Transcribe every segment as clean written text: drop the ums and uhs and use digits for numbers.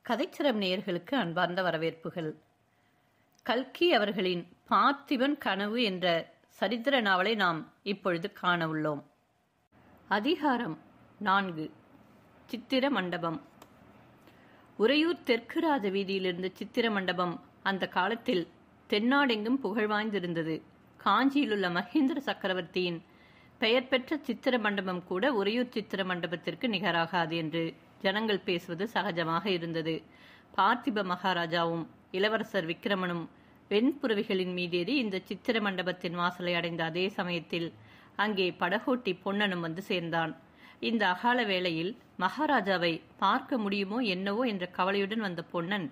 கதைச்சிரம் நேயர்களுக்கு அன்பார்ந்த வரவேற்புகள். கல்கி அவர்களின் பார்த்திபன் கனவு என்ற சரித்திர நாவலை நாம் இப்பொழுது காண உள்ளோம். அதிகாரம் 4. சித்திர மண்டபம். உறையூர் தெற்கு ராஜ வீதியிலிருந்து சித்திர மண்டபம் அந்த காலத்தில் தென்னாடெங்கும் புகழ்வாய்ந்திருந்தது. காஞ்சியிலுள்ள மகேந்திர சக்கரவர்த்தியின் பெயர் பெற்ற சித்திர மண்டபம் கூட உறையூர் சித்திர மண்டபத்திற்கு நிகராகாது என்று ஜனங்கள் பேசுவது சகஜமாக இருந்தது. பார்த்திப மகாராஜாவும் இளவரசர் விக்கிரமனும் வெண்புறவிகளின் மீதேறி இந்த சித்திர மண்டபத்தின் வாசலை அடைந்த அதே சமயத்தில் அங்கே படகோட்டி பொன்னனும் வந்து சேர்ந்தான். இந்த அகால வேளையில் மகாராஜாவை பார்க்க முடியுமோ என்னவோ என்ற கவலையுடன் வந்த பொன்னன்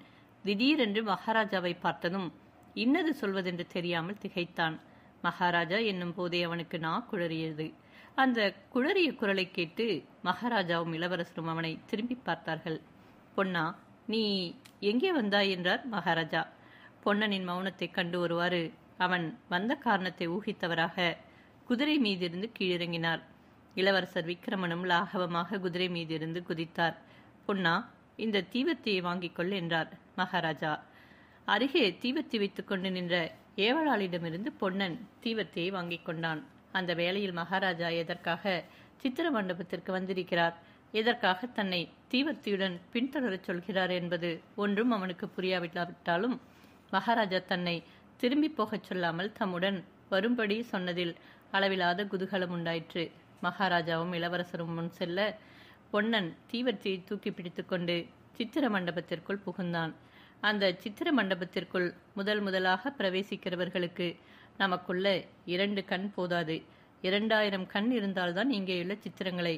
திடீரென்று மகாராஜாவை பார்த்ததும் இன்னது சொல்வதென்று தெரியாமல் திகைத்தான். மகாராஜா என்னும் போதே அவனுக்கு நா குழறியது. அந்த குழறிய குரலை கேட்டு மகாராஜாவும் இளவரசரும் அவனை திரும்பி பார்த்தார்கள். பொன்னா, நீ எங்கே வந்தாய் என்றார் மகாராஜா. பொன்னனின் மௌனத்தை கண்டு ஒருவாறு அவன் வந்த காரணத்தை ஊகித்தவராக குதிரை மீதிருந்து கீழிறங்கினார். இளவரசர் விக்கிரமனும் லாகவமாக குதிரை மீதிருந்து குதித்தார். பொன்னா, இந்த தீவர்த்தியை வாங்கிக் கொள் என்றார் மகாராஜா. அருகே தீவர்த்தி வைத்துக் கொண்டு நின்ற ஏவலாளிடமிருந்து பொன்னன் தீவர்த்தியை வாங்கிக் கொண்டான். அந்த வேளையில் மகாராஜா எதற்காக சித்திர மண்டபத்திற்கு வந்திருக்கிறார், எதற்காக தன்னை தீவர்த்தியுடன் பின்தொடரச் சொல்கிறார் என்பது ஒன்றும் அவனுக்கு புரியாவிட்டாலும் மகாராஜா தன்னை திரும்பி போகச் சொல்லாமல் தம்முடன் வரும்படி சொன்னதில் அளவிலாத குதூகலம் உண்டாயிற்று. மகாராஜாவும் இளவரசரும் முன் செல்ல பொன்னன் தீவர்த்தியை தூக்கி பிடித்துக் கொண்டு சித்திர மண்டபத்திற்குள் புகுந்தான். அந்த சித்திர மண்டபத்திற்குள் முதலாக பிரவேசிக்கிறவர்களுக்கு நமக்குள்ள 2 கண் போதாது, 2000 கண் இருந்தால்தான் இங்கேயுள்ள சித்திரங்களை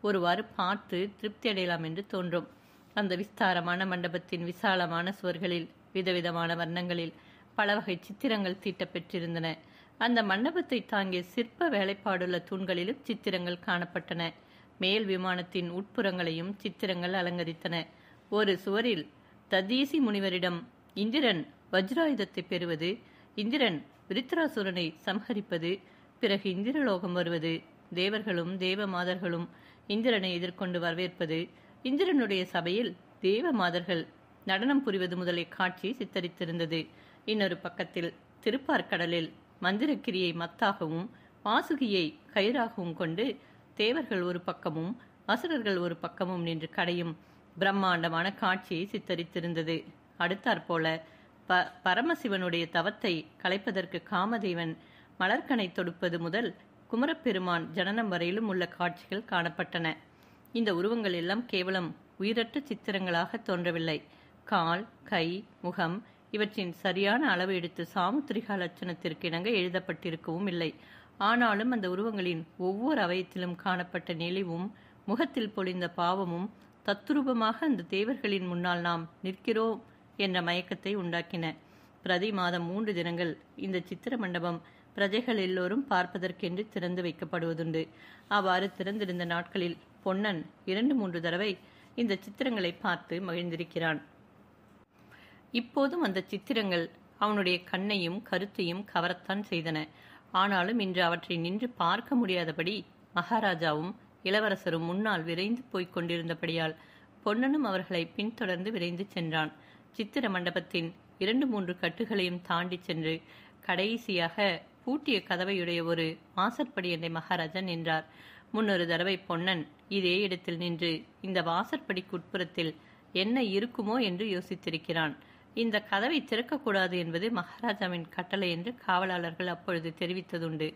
ஒருவாறு பார்த்து திருப்தி அடையலாம் என்று தோன்றும். அந்த விஸ்தாரமான மண்டபத்தின் விசாலமான சுவர்களில் விதவிதமான வர்ணங்களில் பல வகை சித்திரங்கள் தீட்டப்பெற்றிருந்தன. அந்த மண்டபத்தை தாங்கிய சிற்ப வேலைப்பாடுள்ள தூண்களிலும் சித்திரங்கள் காணப்பட்டன. மேல் விமானத்தின் உட்புறங்களையும் சித்திரங்கள் அலங்கரித்தன. ஒரு சுவரில் ததீசி முனிவரிடம் இந்திரன் வஜ்ராயுதத்தை பெறுவது, இந்திரன் விருத்ராசுரனை சம்ஹரிப்பது, பிறகு இந்திரலோகம் வருவது, தேவர்களும் தேவ மாதர்களும் இந்திரனை எதிர்கொண்டு வரவேற்பது, இந்திரனுடைய சபையில் தேவ மாதர்கள் நடனம் புரிவது முதலிய காட்சி சித்தரித்திருந்தது. இன்னொரு பக்கத்தில் திருப்பார்கடலில் மந்திரக்கிரியை மத்தாகவும் வாசுகியை கயிறாகவும் கொண்டு தேவர்கள் ஒரு பக்கமும் அசுரர்கள் ஒரு பக்கமும் நின்று கடையும் பிரம்மாண்டமான காட்சியை சித்தரித்திருந்தது. அடுத்தாற்போல பரமசிவனுடைய தவத்தை கலைப்பதற்கு காமதேவன் மலர்கனை தொடுப்பது முதல் குமரப்பெருமான் ஜனனம் வரையிலும் உள்ள காட்சிகள் காணப்பட்டன. இந்த உருவங்கள் எல்லாம் கேவலம் உயிரற்ற சித்திரங்களாக தோன்றவில்லை. கால், கை, முகம் இவற்றின் சரியான அளவு எடுத்து சாமுத்திரிகா லட்சணத்திற்கு இணங்க எழுதப்பட்டிருக்கவும் இல்லை. ஆனாலும் அந்த உருவங்களின் ஒவ்வொரு அவயத்திலும் காணப்பட்ட நெளிவும் முகத்தில் பொழிந்த பாவமும் தத்துரூபமாக அந்த தேவர்களின் முன்னால் நாம் நிற்கிறோம் என்ற மயக்கத்தை உண்டாக்கின. பிரதி மாதம் 3 தினங்கள் இந்த சித்திர மண்டபம் பிரஜைகள் எல்லோரும் பார்ப்பதற்கென்று திறந்து வைக்கப்படுவதுண்டு. அவ்வாறு திறந்திருந்த நாட்களில் பொன்னன் 2-3 தடவை இந்த சித்திரங்களை பார்த்து மகிழ்ந்திருக்கிறான். இப்போதும் அந்த சித்திரங்கள் அவனுடைய கண்ணையும் கருத்தையும் கவரத்தான் செய்தன. ஆனாலும் இன்று அவற்றை நின்று பார்க்க முடியாதபடி மகாராஜாவும் இளவரசரும் முன்னால் விரைந்து போய்க் கொண்டிருந்தபடியால் பொன்னனும் அவர்களை பின்தொடர்ந்து விரைந்து சென்றான். சித்திர மண்டபத்தின் 2-3 கட்டுகளையும் தாண்டி சென்று கடைசியாக பூட்டிய கதவையுடைய ஒரு வாசற்படி என்ற மகாராஜா நின்றார். முன்னொரு தடவை பொன்னன் இதே இடத்தில் நின்று இந்த வாசற்படிக்கு உட்புறத்தில் என்ன இருக்குமோ என்று யோசித்திருக்கிறான். இந்த கதவை திறக்கக்கூடாது என்பது மகாராஜாவின் கட்டளை என்று காவலாளர்கள் அப்பொழுது தெரிவித்ததுண்டு.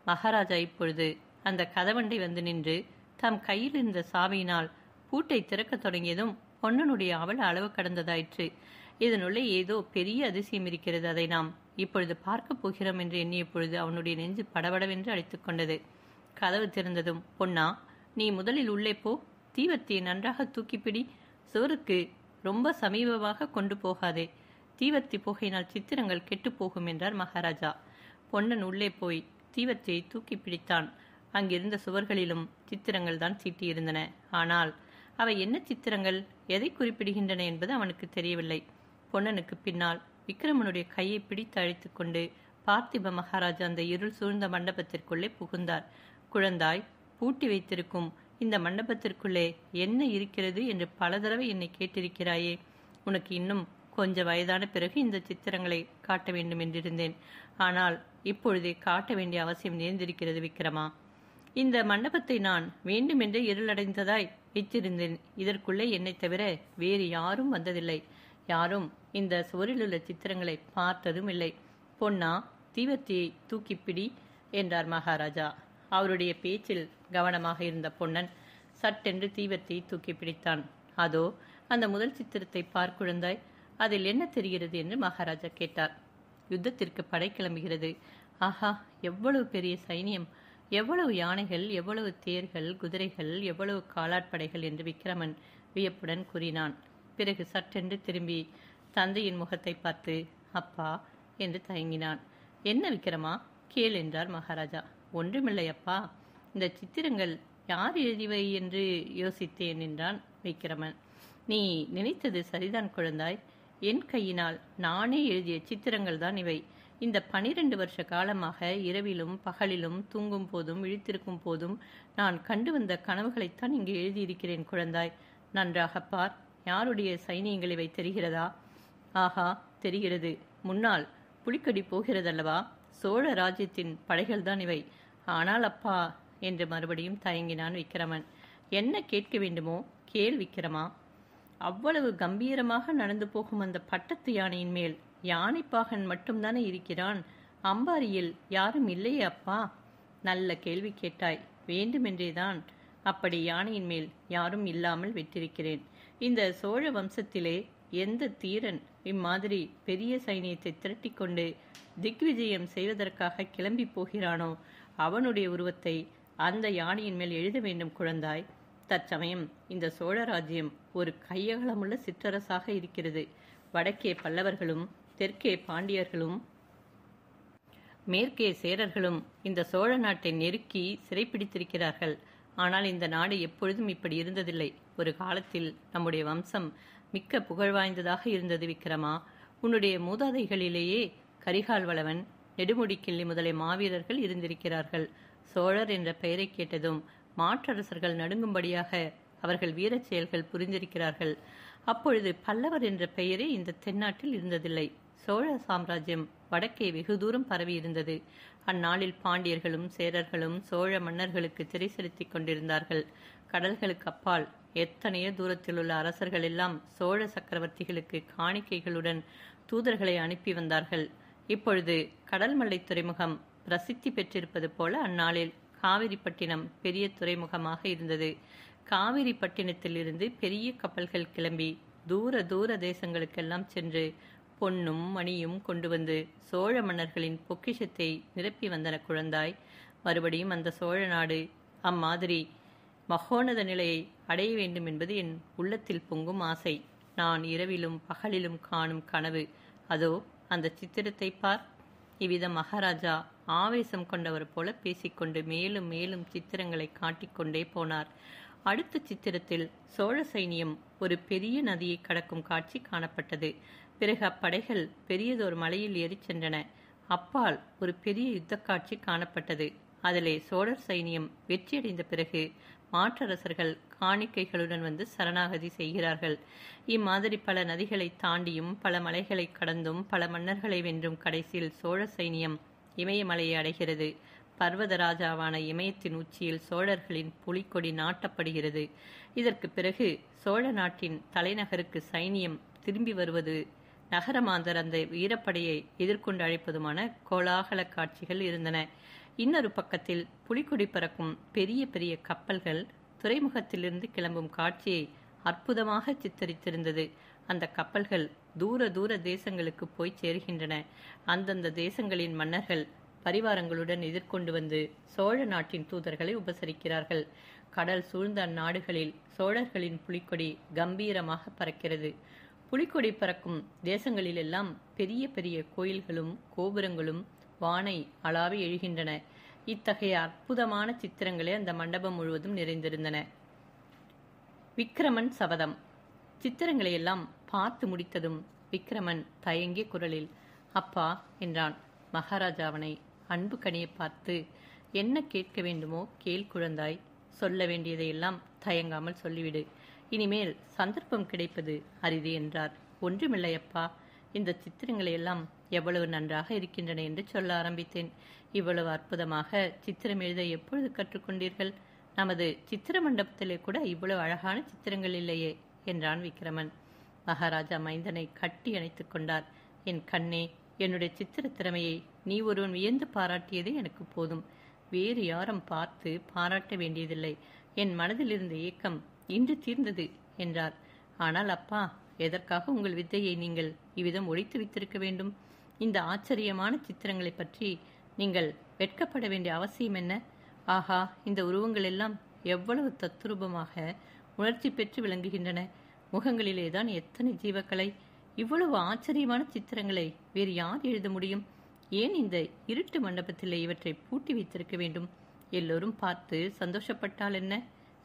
மகாராஜா இப்பொழுது அந்த கதவண்டை வந்து நின்று தம் கையில் இருந்த சாவியினால் பூட்டை திறக்க தொடங்கியதும் பொன்னனுடைய அவள் அளவு கடந்ததாயிற்று. இதனுள்ளே ஏதோ பெரிய அதிசயம் இருக்கிறது, அதை நாம் இப்பொழுது பார்க்க போகிறோம் என்று எண்ணிய பொழுது அவனுடைய நெஞ்சு படபடவென்று அடித்துக் கொண்டது. கதவு திறந்ததும், பொன்னா, நீ முதலில் உள்ளே போ, தீவர்த்தியை நன்றாக தூக்கிப்பிடி, சுவருக்கு ரொம்ப சமீபமாக கொண்டு போகாதே, தீவர்த்தி புகையினால் சித்திரங்கள் கெட்டு போகும் என்றார் மகாராஜா. பொன்னன் உள்ளே போய் தீவர்த்தியை தூக்கி பிடித்தான். அங்கிருந்த சுவர்களிலும் சித்திரங்கள் தான் தீட்டியிருந்தன. ஆனால் அவை என்ன சித்திரங்கள், எதை குறிப்பிடுகின்றன என்பது அவனுக்கு தெரியவில்லை. பொன்னனுக்கு பின்னால் விக்கிரமனுடைய கையை பிடித்து அழைத்துக் கொண்டு பார்த்திப மகாராஜா அந்த இருள் சூழ்ந்த மண்டபத்திற்குள்ளே புகுந்தார். குழந்தாய், பூட்டி வைத்திருக்கும் இந்த மண்டபத்திற்குள்ளே என்ன இருக்கிறது என்று பல தடவை என்னை கேட்டிருக்கிறாயே, உனக்கு இன்னும் கொஞ்சம் வயதான பிறகு இந்த சித்திரங்களை காட்ட வேண்டும் என்றிருந்தேன். ஆனால் இப்பொழுதே காட்ட வேண்டிய அவசியம் நேர்ந்திருக்கிறது விக்ரமா. இந்த மண்டபத்தை நான் வேண்டுமென்றே இருளடைந்ததாய் வைத்திருந்தேன். இதற்குள்ளே என்னை தவிர வேறு யாரும் வந்ததில்லை. யாரும் இந்த சுவரிலுள்ள சித்திரங்களை பார்த்ததும் இல்லை. பொன்னா, தீவர்த்தியை தூக்கிப்பிடி என்றார் மகாராஜா. அவருடைய பேச்சில் கவனமாக இருந்த பொன்னன் சட்டென்று தீவர்த்தியை தூக்கி பிடித்தான். அதோ அந்த முதல் சித்திரத்தை பார் குழந்தாய், அதில் என்ன தெரிகிறது என்று மகாராஜா கேட்டார். யுத்தத்திற்கு படை கிளம்புகிறது. ஆஹா, எவ்வளவு பெரிய சைனியம்! எவ்வளவு யானைகள், எவ்வளவு தேர்கள், குதிரைகள், எவ்வளவு காலாட்படைகள் என்று விக்கிரமன் வியப்புடன் கூறினான். பிறகு சட்டென்று திரும்பி தந்தையின் முகத்தை பார்த்து அப்பா என்று தயங்கினான். என்ன விக்கிரமா, கேள் என்றார் மகாராஜா. ஒன்றுமில்லை அப்பா, இந்த சித்திரங்கள் யார் எழுதிவை என்று யோசித்தேன் என்றான் விக்கிரமன். நீ நினைத்தது சரிதான் குழந்தாய். என் கையினால் நானே எழுதிய சித்திரங்கள் தான் இவை. இந்த 12 வருஷ காலமாக இரவிலும் பகலிலும் தூங்கும் போதும் விழித்திருக்கும் போதும் நான் கண்டு வந்த கனவுகளைத்தான் இங்கு எழுதியிருக்கிறேன் குழந்தாய். நன்றாக பார். யாருடைய சைனியங்கள் இவை தெரிகிறதா? ஆஹா, தெரிகிறது. முன்னால் புலிக்கொடி போகிறதல்லவா? சோழ ராஜ்யத்தின் படைகள்தான் இவை. ஆனால் அப்பா என்று மறுபடியும் தயங்கினான் விக்கிரமன். என்ன கேட்க வேண்டுமோ கேள் விக்கிரமா. அவ்வளவு கம்பீரமாக நடந்து போகும் அந்த பட்டத்து யானையின் மேல் யானைப்பாகன் மட்டும்தானே இருக்கிறான். அம்பாரியில் யாரும் இல்லையே அப்பா. நல்ல கேள்வி கேட்டாய். வேண்டுமென்றேதான் அப்படி யானையின் மேல் யாரும் இல்லாமல் விட்டிருக்கிறேன். இந்த சோழ வம்சத்திலே எந்த தீரன் இம்மாதிரி பெரிய சைனியத்தை திரட்டி கொண்டு திக்விஜயம் செய்வதற்காக கிளம்பி போகிறானோ அவனுடைய உருவத்தை அந்த யானையின் மேல் எழுத வேண்டும் குழந்தாய். தற்சமயம் இந்த சோழ ராஜ்யம் ஒரு கையகலமுள்ள சிற்றரசாக இருக்கிறது. வடக்கே பல்லவர்களும் தெற்கே பாண்டியர்களும் மேற்கே சேரர்களும் இந்த சோழ நாட்டை நெருக்கி சிறைப்பிடித்திருக்கிறார்கள். ஆனால் இந்த நாடு எப்பொழுதும் இப்படி இருந்ததில்லை. ஒரு காலத்தில் நம்முடைய வம்சம் மிக்க புகழ் வாய்ந்ததாக இருந்தது விக்கிரமா. உன்னுடைய மூதாதைகளிலேயே கரிகால் வளவன், நெடுமுடி கிள்ளி முதலிய மாவீரர்கள் இருந்திருக்கிறார்கள். சோழர் என்ற பெயரை கேட்டதும் மாற்றரசர்கள் நடுங்கும்படியாக அவர்கள் வீரச் செயல்கள் புரிந்திருக்கிறார்கள். அப்பொழுது பல்லவர் என்ற பெயரே இந்த தென்னாட்டில் இருந்ததில்லை. சோழ சாம்ராஜ்யம் வடக்கே வெகு தூரம் பரவி இருந்தது. அந்நாளில் பாண்டியர்களும் சேரர்களும் சோழ மன்னர்களுக்கு திரை செலுத்திக் கொண்டிருந்தார்கள். கடல்களுக்கு அப்பால் எத்தனையோ தூரத்தில் உள்ள அரசர்கள் எல்லாம் சோழ சக்கரவர்த்திகளுக்கு காணிக்கைகளுடன் தூதர்களை அனுப்பி வந்தார்கள். இப்பொழுது கடல் மல்லை துறைமுகம் பிரசித்தி பெற்றிருப்பது போல அந்நாளில் காவிரிப்பட்டினம் பெரிய துறைமுகமாக இருந்தது. காவிரிப்பட்டினத்தில் இருந்து பெரிய கப்பல்கள் கிளம்பி தூர தூர தேசங்களுக்கெல்லாம் சென்று பொன்னும் மணியும் கொண்டு வந்து சோழ மன்னர்களின் பொக்கிஷத்தை நிரப்பி வந்தன குழந்தாய். மறுபடியும் அந்த சோழ நாடு அம்மாதிரி மகோன்னத நிலையை அடைய வேண்டும் என்பது என் உள்ளத்தில் பொங்கும் ஆசை. நான் இரவிலும் பகலிலும் காணும் கனவு. அதோ அந்த சித்திரத்தை பார். இவ்விதம் மகாராஜா ஆவேசம் கொண்டவர் போல பேசிக்கொண்டு மேலும் மேலும் சித்திரங்களை காட்டிக்கொண்டே போனார். அடுத்த சித்திரத்தில் சோழ சைனியம் ஒரு பெரிய நதியை கடக்கும் காட்சி காணப்பட்டது. பிறகு அப்படைகள் பெரியதொரு மலையில் ஏறி சென்றன. அப்பால் ஒரு பெரிய யுத்த காட்சி காணப்பட்டது. அதிலே சோழர் சைனியம் வெற்றியடைந்த பிறகு மாற்றரசர்கள் காணிக்கைகளுடன் வந்து சரணாகதி செய்கிறார்கள். இம்மாதிரி பல நதிகளை தாண்டியும் பல மலைகளை கடந்தும் பல மன்னர்களை வென்றும் கடைசியில் சோழ சைனியம் இமயமலையை அடைகிறது. பர்வதராஜாவான இமயத்தின் உச்சியில் சோழர்களின் புலிக்கொடி நாட்டப்படுகிறது. இதற்கு பிறகு சோழ நாட்டின் தலைநகருக்கு சைனியம் திரும்பி வருவது, நகரமாந்தர் அந்த வீரப்படையை எதிர்கொண்டு அழைப்பதுமான கோலாகல காட்சிகள் இருந்தன. இன்னொரு பக்கத்தில் புலிக்கொடி பறக்கும் பெரிய பெரிய கப்பல்கள் துறைமுகத்திலிருந்து கிளம்பும் காட்சியை அற்புதமாக சித்தரித்திருந்தது. அந்த கப்பல்கள் தூர தூர தேசங்களுக்கு போய் சேர்கின்றன. அந்தந்த தேசங்களின் மன்னர்கள் பரிவாரங்களுடன் எதிர்கொண்டு வந்து சோழ நாட்டின் தூதர்களை உபசரிக்கிறார்கள். கடல் சூழ்ந்த அந்நாடுகளில் சோழர்களின் புலிக்கொடி கம்பீரமாக பறக்கிறது. புலிக்கொடி பறக்கும் தேசங்களிலெல்லாம் பெரிய பெரிய கோயில்களும் கோபுரங்களும் வானை அளாவி எழுகின்றன. இத்தகைய அற்புதமான சித்திரங்களே அந்த மண்டபம் முழுவதும் நிறைந்திருந்தன. விக்கிரமன் சபதம். சித்திரங்களை எல்லாம் பார்த்து முடித்ததும் விக்கிரமன் தயங்கிய குரலில் அப்பா என்றான். மகாராஜா அவனை அன்பு கனியை பார்த்து, என்ன கேட்க வேண்டுமோ கேள் குழந்தாய். சொல்ல வேண்டியதையெல்லாம் தயங்காமல் சொல்லிவிடு. இனிமேல் சந்தர்ப்பம் கிடைப்பது அரிது என்றார். ஒன்றுமில்லையப்பா, இந்த சித்திரங்களை எல்லாம் எவ்வளவு நன்றாக இருக்கின்றன என்று சொல்ல ஆரம்பித்தேன். இவ்வளவு அற்புதமாக சித்திரம் எழுத எப்பொழுது கற்றுக்கொண்டீர்கள்? நமது சித்திர மண்டபத்திலே கூட இவ்வளவு அழகான சித்திரங்கள் இல்லையே என்றான் விக்கிரமன். மகாராஜா மைந்தனை கட்டி அணைத்துக் கொண்டார். என் கண்ணே, என்னுடைய சித்திர திறமையை நீ ஒருவன் வியந்து பாராட்டியதே எனக்கு போதும். வேறு யாரும் பார்த்து பாராட்ட வேண்டியதில்லை. என் மனதில் இருந்த ஏக்கம் இன்று தீர்ந்தது என்றார். ஆனால் அப்பா, எதற்காக உங்கள் வித்தையை நீங்கள் இவ்விதம் ஒழித்து வைத்திருக்க வேண்டும்? இந்த ஆச்சரியமான சித்திரங்களை பற்றி நீங்கள் வெட்கப்பட வேண்டிய அவசியம் என்ன? ஆஹா, இந்த உருவங்கள் எல்லாம் எவ்வளவு தத்துரூபமாக உணர்ச்சி பெற்று விளங்குகின்றன. முகங்களிலேதான் எத்தனை ஜீவக்கலை! இவ்வளவு ஆச்சரியமான சித்திரங்களை வேறு யார் எழுத முடியும்? ஏன் இந்த இருட்டு மண்டபத்திலே இவற்றை பூட்டி வைத்திருக்க வேண்டும்? எல்லோரும் பார்த்து சந்தோஷப்பட்டால் என்ன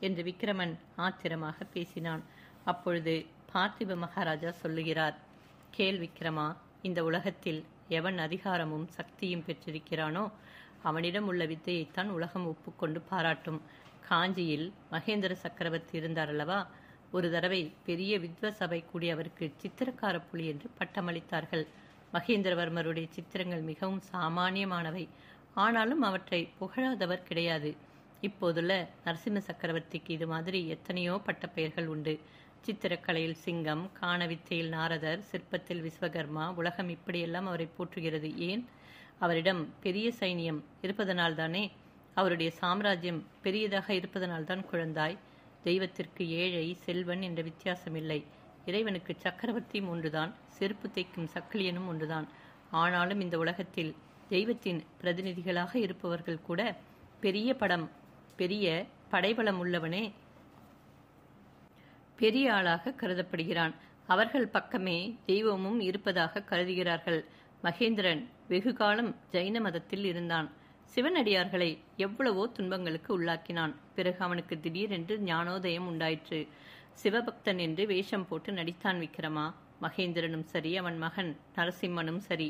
என்று விக்கிரமன் ஆத்திரமாக பேசினான். அப்பொழுது பார்த்திப மகாராஜா சொல்லுகிறார், கேள் விக்கிரமா, இந்த உலகத்தில் எவன் அதிகாரமும் சக்தியும் பெற்றிருக்கிறானோ அவனிடம் உள்ள வித்தையைத்தான் உலகம் ஒப்புக்கொண்டு பாராட்டும். காஞ்சியில் மகேந்திர சக்கரவர்த்தி இருந்தார் அல்லவா? ஒரு தடவை பெரிய வித்வ சபை கூடி அவருக்கு சித்திரக்கார புலி என்று பட்டமளித்தார்கள். மகேந்திரவர்மருடைய சித்திரங்கள் மிகவும் சாமானியமானவை. ஆனாலும் அவற்றை புகழாதவர் கிடையாது. இப்போதுள்ள நரசிம்ம சக்கரவர்த்திக்கு இது மாதிரி எத்தனையோ பட்டப்பெயர்கள் உண்டு. சித்திரக்கலையில் சிங்கம், காணவித்தையில் நாரதர், சிற்பத்தில் விஸ்வகர்மா. உலகம் இப்படியெல்லாம் அவரை போற்றுகிறது. ஏன்? அவரிடம் பெரிய சைனியம் இருப்பதனால்தானே. அவருடைய சாம்ராஜ்யம் பெரியதாக இருப்பதனால்தான் குழந்தாய். தெய்வத்திற்கு ஏழை செல்வன் என்ற வித்தியாசம் இல்லை. இறைவனுக்கு சக்கரவர்த்தியும் ஒன்றுதான், செருப்பு தைக்கும் சக்கிலியனும் ஒன்றுதான். ஆனாலும் இந்த உலகத்தில் தெய்வத்தின் பிரதிநிதிகளாக இருப்பவர்கள் கூட பெரிய படைபலம் உள்ளவனே பெரிய ஆளாக கருதப்படுகிறான். அவர்கள் பக்கமே தெய்வமும் இருப்பதாக கருதுகிறார்கள். மகேந்திரன் வெகு காலம் ஜைன மதத்தில் இருந்தான். சிவனடியார்களை எவ்வளவோ துன்பங்களுக்கு உள்ளாக்கினான். பிறகு அவனுக்கு திடீரென்று ஞானோதயம் உண்டாயிற்று. சிவபக்தன் என்று வேஷம் போட்டு நடித்தான் விக்கிரமா. மகேந்திரனும் சரி, அவன் மகன் நரசிம்மனும் சரி,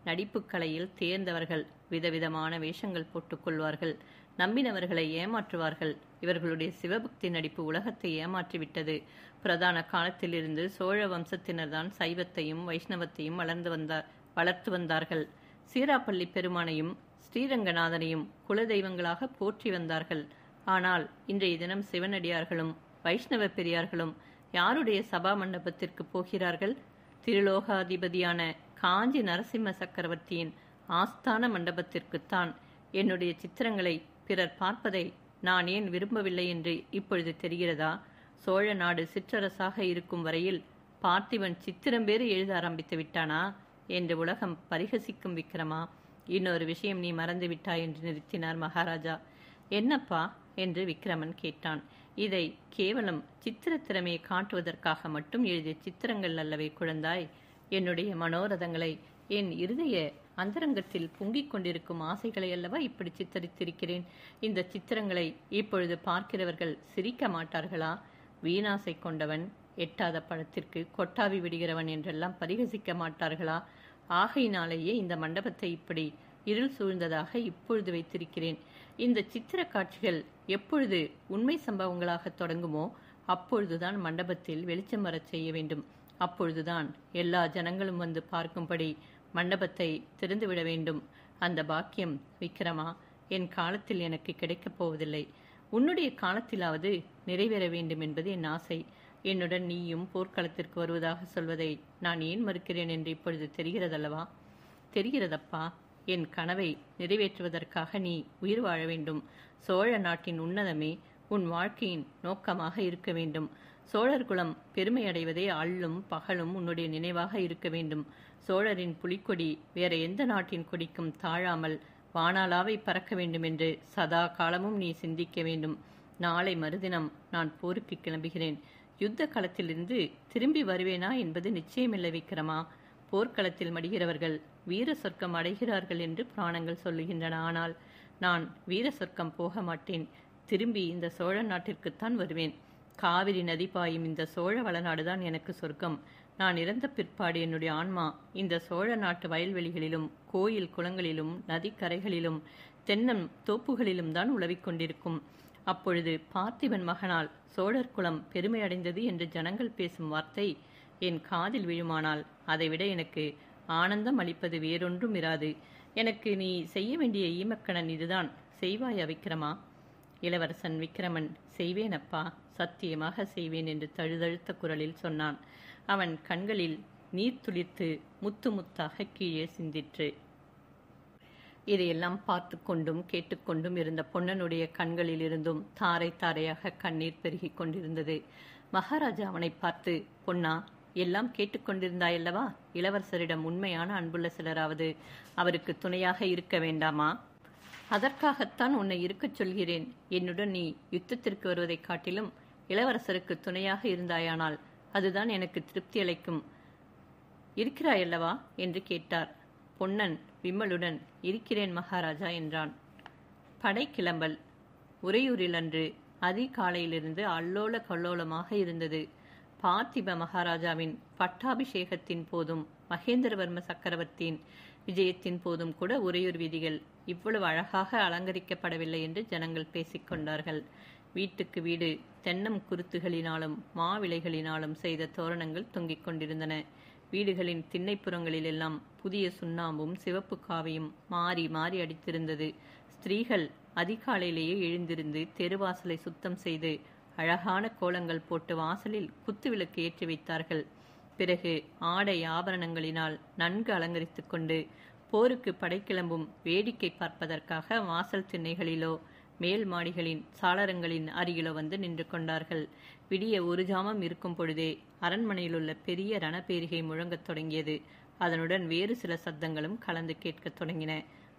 நடிப்பு கலையில் தேர்ந்தவர்கள். விதவிதமான வேஷங்கள் போட்டுக்கொள்வார்கள். நம்பினவர்களை ஏமாற்றுவார்கள். இவர்களுடைய சிவபக்தி நடிப்பு உலகத்தை ஏமாற்றிவிட்டது. பிரதான காலத்திலிருந்து சோழ வம்சத்தினர்தான் சைவத்தையும் வைஷ்ணவத்தையும் வளர்த்து வந்தார்கள். சீராப்பள்ளி பெருமானையும் ஸ்ரீரங்கநாதனையும் குலதெய்வங்களாக போற்றி வந்தார்கள். ஆனால் இன்றைய தினம் சிவனடியார்களும் வைஷ்ணவ பெரியார்களும் யாருடைய சபா மண்டபத்திற்கு போகிறார்கள்? திருலோகாதிபதியான காஞ்சி நரசிம்ம சக்கரவர்த்தியின் ஆஸ்தான மண்டபத்திற்குத்தான். என்னுடைய சித்திரங்களை பிறர் பார்ப்பதை நான் ஏன் விரும்பவில்லை என்று இப்பொழுது தெரிகிறதா? சோழ நாடு சிற்றரசாக இருக்கும் வரையில் பார்த்திபன் சித்திரம் வேறு எழுத ஆரம்பித்து விட்டானா என்று உலகம் பரிகசிக்கும் விக்கிரமா. இன்னொரு விஷயம் நீ மறந்து விட்டாய் என்று நிறுத்தினார் மகாராஜா. என்னப்பா என்று விக்கிரமன் கேட்டான். இதை கேவலம் சித்திர திறமையை காட்டுவதற்காக மட்டும் எழுதிய சித்திரங்கள் அல்லவே குழந்தாய். என்னுடைய மனோரதங்களை, என் இருதய அந்தரங்கத்தில் பொங்கிக் கொண்டிருக்கும் ஆசைகளை அல்லவா இப்படி சித்தரித்திருக்கிறேன். இந்த சித்திரங்களை இப்பொழுது பார்க்கிறவர்கள் சிரிக்க மாட்டார்களா? வீணாசை கொண்டவன், எட்டாத பழத்திற்கு கொட்டாவி விடுகிறவன் என்றெல்லாம் பரிகசிக்க மாட்டார்களா? ஆகையினாலேயே இந்த மண்டபத்தை இப்படி இருள் சூழ்ந்ததாக இப்பொழுது வைத்திருக்கிறேன். இந்த சித்திர காட்சிகள் எப்பொழுது உண்மை சம்பவங்களாக தொடங்குமோ அப்பொழுதுதான் மண்டபத்தில் வெளிச்சம் வரச் செய்ய வேண்டும். அப்பொழுதுதான் எல்லா ஜனங்களும் வந்து பார்க்கும்படி மண்டபத்தை திறந்துவிட வேண்டும். அந்த பாக்கியம் விக்கிரமா என் காலத்தில் எனக்கு கிடைக்கப் போவதில்லை. உன்னுடைய காலத்திலாவது நிறைவேற வேண்டும் என்பது என் ஆசை. என்னுடன் நீயும் போர்க்களத்திற்கு வருவதாக சொல்வதை நான் ஏன் மறுக்கிறேன் என்று இப்பொழுது தெரிகிறதல்லவா? தெரிகிறதப்பா. என் கனவை நிறைவேற்றுவதற்காக நீ உயிர் வாழ வேண்டும். சோழ நாட்டின் உன்னதமே உன் வாழ்க்கையின் நோக்கமாக இருக்க வேண்டும். சோழர் குலம் பெருமை அடைவதே அள்ளும் பகலும் உன்னுடைய நினைவாக இருக்க வேண்டும். சோழரின் புலிக்கொடி வேற எந்த நாட்டின் கொடிக்கும் தாழாமல் வானாலாவை பறக்க வேண்டும் என்று சதா காலமும் நீ சிந்திக்க வேண்டும். நாளை மறுதினம் நான் போருக்கு கிளம்புகிறேன். யுத்த களத்திலிருந்து திரும்பி வருவேனா என்பது நிச்சயமில்லை விக்கிரமா. போர்க்களத்தில் மடிகிறவர்கள் வீர சொர்க்கம் அடைகிறார்கள் என்று புராணங்கள் சொல்லுகின்றன. ஆனால் நான் வீர சொர்க்கம் போக மாட்டேன். திரும்பி இந்த சோழ நாட்டிற்குத்தான் வருவேன். காவிரி நதி பாயும் இந்த சோழ வளநாடுதான் எனக்கு சொர்க்கம். நான் இறந்த பிற்பாடு என்னுடைய ஆன்மா இந்த சோழ நாட்டு வயல்வெளிகளிலும் கோயில் குளங்களிலும் நதிக்கரைகளிலும் தென்னம் தோப்புகளிலும் தான் உலவிக் கொண்டிருக்கும். அப்பொழுது பார்த்திபன் மகனால் சோழர் குலம் பெருமை அடைந்தது என்று ஜனங்கள் பேசும் வார்த்தை என் காதில் விழுமானால் அதைவிட எனக்கு ஆனந்தம் அளிப்பது வேறொன்றும் இராது. எனக்கு நீ செய்ய வேண்டிய ஈமக்கணன் இதுதான். செய்வாயா விக்கிரமா? இளவரசன் விக்கிரமன், செய்வேன் அப்பா, சத்தியமாக செய்வேன் என்று தழுதழுத்த குரலில் சொன்னான். அவன் கண்களில் நீர் துளிர்த்து முத்து முத்தாக கீழே சிந்திற்று. இதையெல்லாம் பார்த்து கொண்டும் கேட்டுக்கொண்டும் இருந்த பொன்னனுடைய கண்களில் இருந்தும் தாரை தாரையாக கண்ணீர் பெருகிக் கொண்டிருந்தது. மகாராஜா அவனை பார்த்து, பொன்னா, எல்லாம் கேட்டுக்கொண்டிருந்தாயல்லவா? இளவரசரிடம் உண்மையான அன்புள்ள சிலராவது அவருக்கு துணையாக இருக்க வேண்டாமா? அதற்காகத்தான் உன்னை இருக்கச் சொல்கிறேன். என்னுடன் நீ யுத்தத்திற்கு வருவதைக் காட்டிலும் இளவரசருக்கு துணையாக இருந்தாயானால் அதுதான் எனக்கு திருப்தி அளிக்கும். இருக்கிறாயல்லவா என்று கேட்டார். பொன்னன் விம்மலுடன் இருக்கிறேன் மகாராஜா என்றான். படை கிளம்பல். உறையூரில் அன்று அதிகாலையிலிருந்து அல்லோல கல்லோலமாக இருந்தது. பார்த்திப மகாராஜாவின் பட்டாபிஷேகத்தின் போதும் மகேந்திரவர்ம சக்கரவர்த்தியின் விஜயத்தின் போதும் கூட உறையூர் வீதிகள் இவ்வளவு அழகாக அலங்கரிக்கப்படவில்லை என்று ஜனங்கள் பேசிக்கொண்டார்கள். வீட்டுக்கு வீடு தென்னம் குருத்துகளினாலும் மாவிளைகளினாலும் செய்த தோரணங்கள் தொங்கிக் கொண்டிருந்தன. வீடுகளின் திண்ணைப்புறங்களிலெல்லாம் புதிய சுண்ணாம்பும் சிவப்பு காவியும் மாறி மாறி அடித்திருந்தது. ஸ்திரீகள் அதிகாலையிலேயே எழுந்திருந்து தெருவாசலை சுத்தம் செய்து அழகான கோலங்கள் போட்டு வாசலில் குத்துவிளக்கு ஏற்றி வைத்தார்கள். பிறகு ஆடை ஆபரணங்களினால் நன்கு அலங்கரித்துக் கொண்டு போருக்கு படைக்கிளம்பும் வேடிக்கை பார்ப்பதற்காக வாசல் திண்ணைகளிலோ மேல் மாடிகளின் சாளரங்களின் அருகிலோ வந்து நின்று கொண்டார்கள். விடிய ஒரு ஜாமம் இருக்கும் பொழுதே அரண்மனையிலுள்ள பெரிய ரணப்பேரிகை முழங்கத் தொடங்கியது. அதனுடன் வேறு சில சத்தங்களும் கலந்து கேட்கத் தொடங்கின.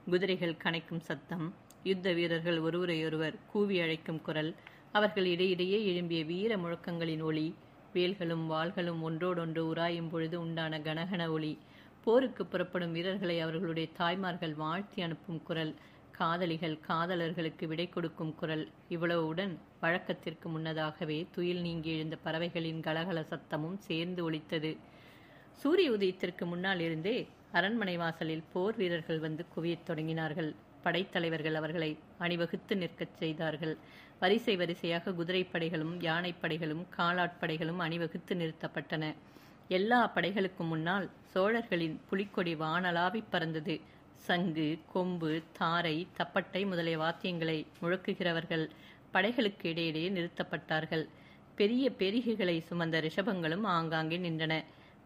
குதிரைகள் கனைக்கும் சத்தம், யுத்த வீரர்கள் ஒருவரையொருவர் கூவி அழைக்கும் குரல், அவர்கள் இடையிடையே எழும்பிய வீர முழக்கங்களின் ஒளி, வேல்களும் வாள்களும் ஒன்றோடொன்று உராயும் பொழுது உண்டான கனகன ஒளி, போருக்கு புறப்படும் வீரர்களை அவர்களுடைய தாய்மார்கள் வாழ்த்தி அனுப்பும் குரல், காதலிகள் காதலர்களுக்கு விடை கொடுக்கும் குரல், இவ்வளவுடன் வழக்கத்திற்கு முன்னதாகவே துயில் நீங்கி எழுந்த பறவைகளின் கலகல சத்தமும் சேர்ந்து ஒலித்தது. சூரிய உதயத்திற்கு முன்னால் இருந்தே அரண்மனை வாசலில் போர் வீரர்கள் வந்து குவியத் தொடங்கினார்கள். படைத்தலைவர்கள் அவர்களை அணிவகுத்து நிற்கச் செய்தார்கள். வரிசை வரிசையாக குதிரைப்படைகளும் யானைப்படைகளும் காலாட்படைகளும் அணிவகுத்து நிறுத்தப்பட்டன. எல்லா படைகளுக்கும் முன்னால் சோழர்களின் புலிக்கொடி வானளாவி பறந்தது. சங்கு, கொம்பு, தாரை, தப்பட்டை முதலிய வாத்தியங்களை முழக்குகிறவர்கள் படைகளுக்கு இடையிடையே நிறுத்தப்பட்டார்கள். பெரிய பெரிகைகளை சுமந்த ரிஷபங்களும் ஆங்காங்கே நின்றன.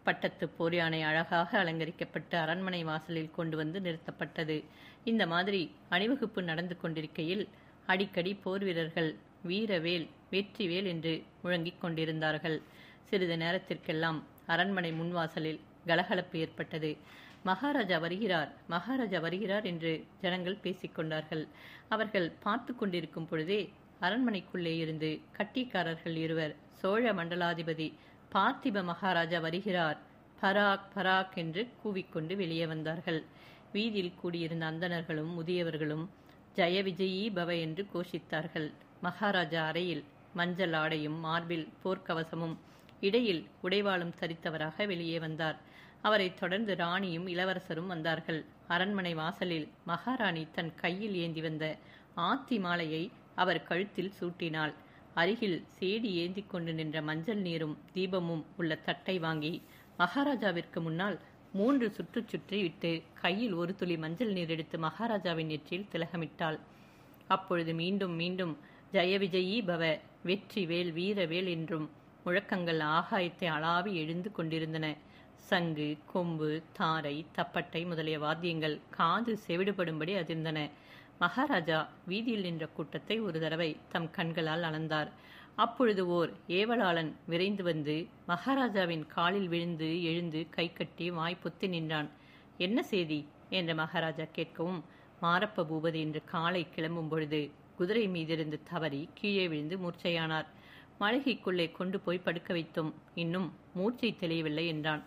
பட்டத்து போர் யானை அழகாக அலங்கரிக்கப்பட்டு அரண்மனை வாசலில் கொண்டு வந்து நிறுத்தப்பட்டது. இந்த மாதிரி அணிவகுப்பு நடந்து கொண்டிருக்கையில் அடிக்கடி போர் வீரர்கள் வீரவேல் வெற்றிவேல் என்று முழங்கிக் கொண்டிருந்தார்கள். சிறிது நேரத்திற்கெல்லாம் அரண்மனை முன்வாசலில் கலகலப்பு ஏற்பட்டது. மகாராஜா வருகிறார், மகாராஜா வருகிறார் என்று ஜனங்கள் பேசிக்கொண்டார்கள். அவர்கள் பார்த்து கொண்டிருக்கும் பொழுதே அரண்மனைக்குள்ளே இருந்து கட்டிக்காரர்கள் இருவர் சோழ மண்டலாதிபதி பார்த்திப மகாராஜா வருகிறார், பராக் பராக் என்று கூவிக்கொண்டு வெளியே வந்தார்கள். வீதியில் கூடியிருந்த அந்தணர்களும் முதியவர்களும் ஜெய விஜயீ பவ என்று கோஷித்தார்கள். மகாராஜா அறையில் மஞ்சள் ஆடையும் மார்பில் போர்க்கவசமும் இடையில் உடைவாளும் தரித்தவராக வெளியே வந்தார். அவரைத் தொடர்ந்து ராணியும் இளவரசரும் வந்தார்கள். அரண்மனை வாசலில் மகாராணி தன் கையில் ஏந்தி வந்த ஆத்தி மாலையை அவர் கழுத்தில் சூட்டினாள். அருகில் சேடி ஏந்தி கொண்டு நின்ற மஞ்சள் நீரும் தீபமும் உள்ள தட்டை வாங்கி மகாராஜாவிற்கு முன்னால் 3 சுற்று சுற்றி விட்டு கையில் ஒரு துளி மஞ்சள் நீர் எடுத்து மகாராஜாவின் நெற்றியில் திலகமிட்டாள். அப்பொழுது மீண்டும் மீண்டும் ஜெய விஜயீ பவ, வெற்றி வேல் வீரவேல் என்றும் முழக்கங்கள் ஆகாயத்தை அளாவி எழுந்து கொண்டிருந்தன. சங்கு, கொம்பு, தாரை, தப்பட்டை முதலிய வாத்தியங்கள் காது செவிடுபடும்படி அதிர்ந்தன. மகாராஜா வீதியில் நின்ற கூட்டத்தை ஒரு தடவை தம் கண்களால் அளந்தார். அப்பொழுது ஓர் ஏவலாளன் விரைந்து வந்து மகாராஜாவின் காலில் விழுந்து எழுந்து கை கட்டி வாய்ப்பொத்தி நின்றான். என்ன செய்தி என்று மகாராஜா கேட்கவும், மாரப்ப பூபதி என்று காலை கிளம்பும் பொழுது குதிரை மீதிருந்து தவறி கீழே விழுந்து மூர்ச்சையானார். மாளிகைக்குள்ளே கொண்டு போய் படுக்க வைத்தோம், இன்னும் மூர்ச்சை தெளியவில்லை என்றான்.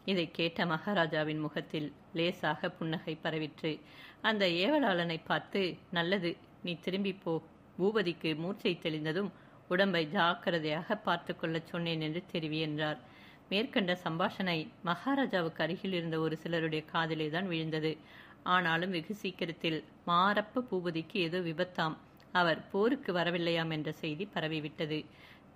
இதை கேட்ட மகாராஜாவின் முகத்தில் லேசாக புன்னகை பரவிற்று. அந்த ஏவலாளனை பார்த்து, நல்லது, நீ திரும்பி போ, பூபதிக்கு மூர்ச்சை தெளிந்ததும் உடம்பை ஜாக்கிரதையாக பார்த்து கொள்ளச் சொன்னேன் என்று தெரிவி என்றார். மேற்கண்ட சம்பாஷணை மகாராஜாவுக்கு அருகில் இருந்த ஒரு சிலருடைய காதிலேதான் விழுந்தது. ஆனாலும் வெகு சீக்கிரத்தில் மாரப்ப பூபதிக்கு ஏதோ விபத்தாம், அவர் போருக்கு வரவில்லையாம் என்ற செய்தி பரவிவிட்டது.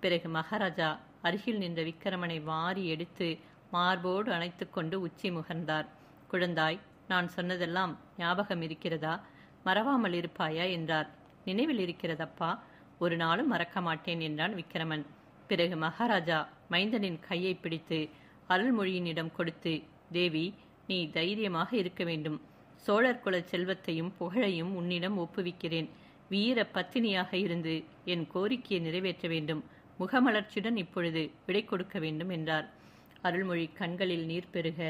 பிறகு மகாராஜா அருகில் நின்ற விக்கிரமனை வாரி எடுத்து மார்போடு அணைத்து கொண்டு உச்சி முகர்ந்தார். குழந்தாய், நான் சொன்னதெல்லாம் ஞாபகம் இருக்கிறதா? மறவாமல் இருப்பாயா என்றார். நினைவில் இருக்கிறதப்பா, ஒரு நாளும் மறக்க மாட்டேன் என்றான் விக்கிரமன். பிறகு மகாராஜா மைந்தனின் கையை பிடித்து அருள்மொழியினிடம் கொடுத்து, தேவி, நீ தைரியமாக இருக்க வேண்டும். சோழர் குல செல்வத்தையும் புகழையும் உன்னிடம் ஒப்புவிக்கிறேன். வீர பத்தினியாக இருந்து என் கோரிக்கையை நிறைவேற்ற வேண்டும். முகமலர்ச்சியுடன் இப்பொழுது விடை கொடுக்க வேண்டும் என்றார். அருள்மொழி கண்களில் நீர் பெருக,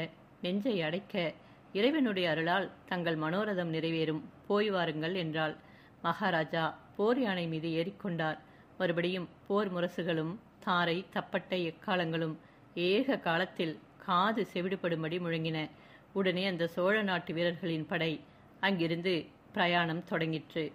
நெஞ்சை அடைக்க, இறைவனுடைய அருளால் தங்கள் மனோரதம் நிறைவேறும், போய் வாருங்கள் என்றாள். மகாராஜா போர் யானை மீது ஏறிக்கொண்டார். மறுபடியும் போர் முரசுகளும் தாரை தப்பட்டை எக்காலங்களும் ஏக காலத்தில் காது செவிடுபடும்படி முழங்கின. உடனே அந்த சோழ நாட்டு வீரர்களின் படை அங்கிருந்து பிரயாணம் தொடங்கிற்று.